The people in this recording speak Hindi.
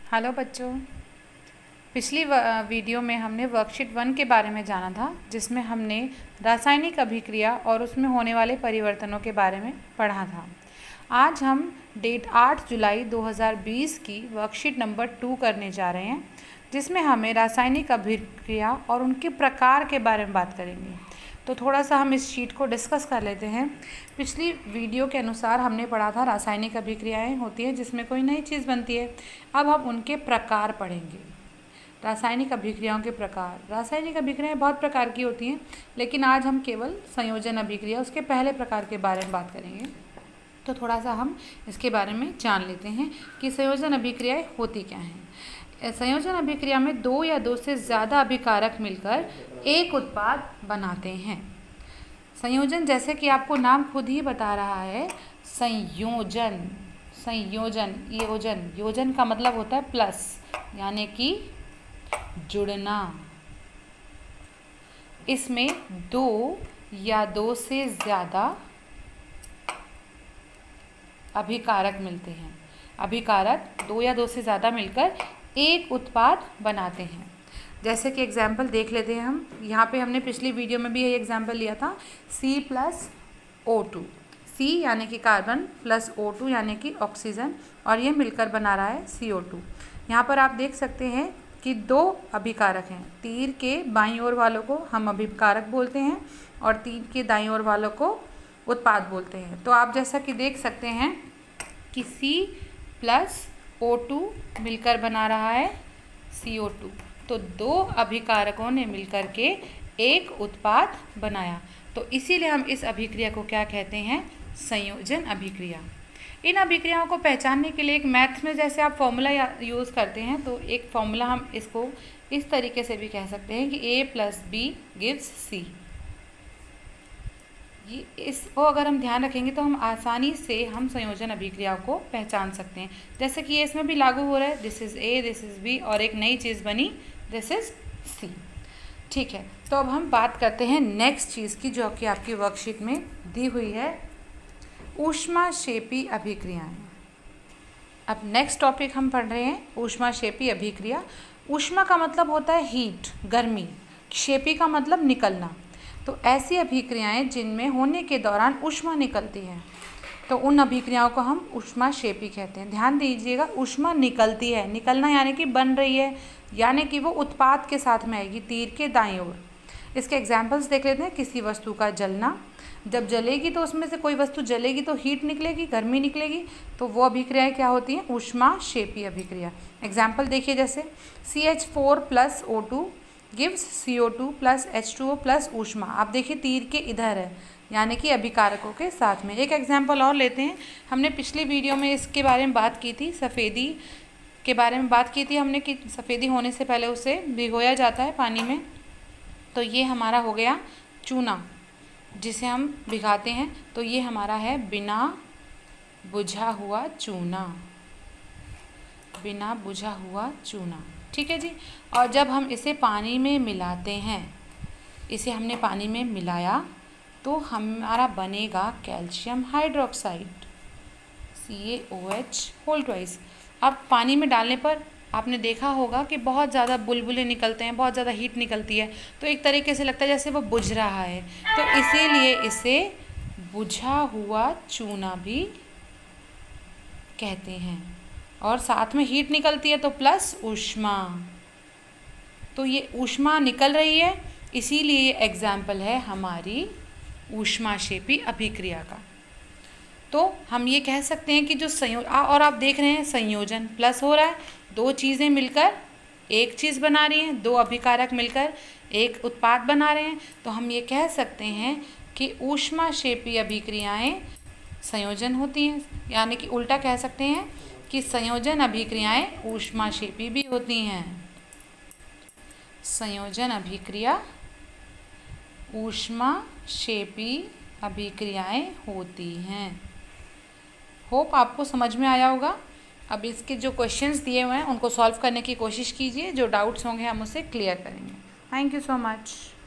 हेलो बच्चों, पिछली वीडियो में हमने वर्कशीट 1 के बारे में जाना था, जिसमें हमने रासायनिक अभिक्रिया और उसमें होने वाले परिवर्तनों के बारे में पढ़ा था। आज हम डेट 8 जुलाई 2020 की वर्कशीट नंबर 2 करने जा रहे हैं, जिसमें हमें रासायनिक अभिक्रिया और उनके प्रकार के बारे में बात करेंगे। तो थोड़ा सा हम इस शीट को डिस्कस कर लेते हैं। पिछली वीडियो के अनुसार हमने पढ़ा था रासायनिक अभिक्रियाएं होती हैं जिसमें कोई नई चीज़ बनती है। अब हम उनके प्रकार पढ़ेंगे। रासायनिक अभिक्रियाओं के प्रकार। रासायनिक अभिक्रियाएं बहुत प्रकार की होती हैं, लेकिन आज हम केवल संयोजन अभिक्रिया उसके पहले प्रकार के बारे में बात करेंगे। तो थोड़ा सा हम इसके बारे में जान लेते हैं कि संयोजन अभिक्रियाएं होती क्या हैं। संयोजन अभिक्रिया में दो या दो से ज़्यादा अभिकारक मिलकर एक उत्पाद बनाते हैं। संयोजन, जैसे कि आपको नाम खुद ही बता रहा है, संयोजन। संयोजन, योजन, योजन का मतलब होता है प्लस, यानी कि जुड़ना। इसमें दो या दो से ज़्यादा अभिकारक मिलते हैं। अभिकारक दो या दो से ज़्यादा मिलकर एक उत्पाद बनाते हैं। जैसे कि एग्जाम्पल देख लेते हैं हम। यहाँ पे हमने पिछली वीडियो में भी यही एग्जाम्पल लिया था, C+O2। C यानी कि कार्बन प्लस O2 यानी कि ऑक्सीजन, और ये मिलकर बना रहा है CO2। यहाँ पर आप देख सकते हैं कि दो अभिकारक हैं। तीर के बाईं ओर वालों को हम अभिकारक बोलते हैं और तीर के दाईं ओर वालों को उत्पाद बोलते हैं। तो आप जैसा कि देख सकते हैं कि C+O2 मिलकर बना रहा है CO2। तो दो अभिकारकों ने मिलकर के एक उत्पाद बनाया। तो इसीलिए हम इस अभिक्रिया को क्या कहते हैं? संयोजन अभिक्रिया। इन अभिक्रियाओं को पहचानने के लिए एक मैथ में जैसे आप फॉर्मूला यूज़ करते हैं, तो एक फॉर्मूला हम इसको इस तरीके से भी कह सकते हैं कि A+B गिव्स C। ये इसको अगर हम ध्यान रखेंगे तो हम आसानी से हम संयोजन अभिक्रियाओं को पहचान सकते हैं। जैसे कि ये इसमें भी लागू हो रहा है, this is A, this is B, और एक नई चीज़ बनी, दिस इज़ C। ठीक है, तो अब हम बात करते हैं नेक्स्ट चीज़ की, जो कि आपकी वर्कशीट में दी हुई है, ऊष्माक्षेपी अभिक्रियाएं। अब नेक्स्ट टॉपिक हम पढ़ रहे हैं ऊष्माक्षेपी अभिक्रिया। ऊष्मा का मतलब होता है हीट, गर्मी। क्षेपी का मतलब निकलना। तो ऐसी अभिक्रियाएं जिनमें होने के दौरान ऊष्मा निकलती है, तो उन अभिक्रियाओं को हम ऊष्माक्षेपी कहते हैं। ध्यान दीजिएगा, ऊष्मा निकलती है, निकलना यानी कि बन रही है, यानी कि वो उत्पाद के साथ में आएगी, तीर के दाईं ओर। इसके एग्जाम्पल्स देख लेते हैं। किसी वस्तु का जलना, जब जलेगी तो उसमें से कोई वस्तु जलेगी तो हीट निकलेगी, गर्मी निकलेगी, तो वो अभिक्रियाएं क्या होती हैं? ऊष्माक्षेपी अभिक्रिया। एग्जाम्पल देखिए, जैसे CH4+O2 गिव्स CO2 + H2O + ऊष्मा। आप देखिए तीर के इधर है, यानी कि अभिकारकों के साथ में। एक एग्जाम्पल और लेते हैं। हमने पिछली वीडियो में इसके बारे में बात की थी, सफ़ेदी के बारे में बात की थी हमने कि सफ़ेदी होने से पहले उसे भिगोया जाता है पानी में। तो ये हमारा हो गया चूना, जिसे हम भिगाते हैं। तो ये हमारा है बिना बुझा हुआ चूना, बिना बुझा हुआ चूना। ठीक है जी। और जब हम इसे पानी में मिलाते हैं, इसे हमने पानी में मिलाया तो हमारा बनेगा कैल्शियम हाइड्रोक्साइड, CaOH2। अब पानी में डालने पर आपने देखा होगा कि बहुत ज़्यादा बुलबुले निकलते हैं, बहुत ज़्यादा हीट निकलती है, तो एक तरीके से लगता है जैसे वो बुझ रहा है। तो इसीलिए इसे बुझा हुआ चूना भी कहते हैं। और साथ में हीट निकलती है तो प्लस ऊष्मा। तो ये ऊष्मा निकल रही है, इसीलिए ये एग्जाम्पल है हमारी ऊष्माक्षेपी अभिक्रिया का। तो हम ये कह सकते हैं कि जो और आप देख रहे हैं संयोजन प्लस हो रहा है, दो चीज़ें मिलकर एक चीज़ बना रही हैं, दो अभिकारक मिलकर एक उत्पाद बना रहे हैं। तो हम ये कह सकते हैं कि ऊष्माक्षेपी अभिक्रियाएं संयोजन होती हैं, यानी कि उल्टा कह सकते हैं कि संयोजन अभिक्रियाएं ऊष्माक्षेपी भी होती हैं। संयोजन अभिक्रिया ऊष्माक्षेपी अभिक्रियाएं होती हैं। होप आपको समझ में आया होगा। अब इसके जो क्वेश्चंस दिए हुए हैं उनको सॉल्व करने की कोशिश कीजिए। जो डाउट्स होंगे हम उसे क्लियर करेंगे। Thank you so much.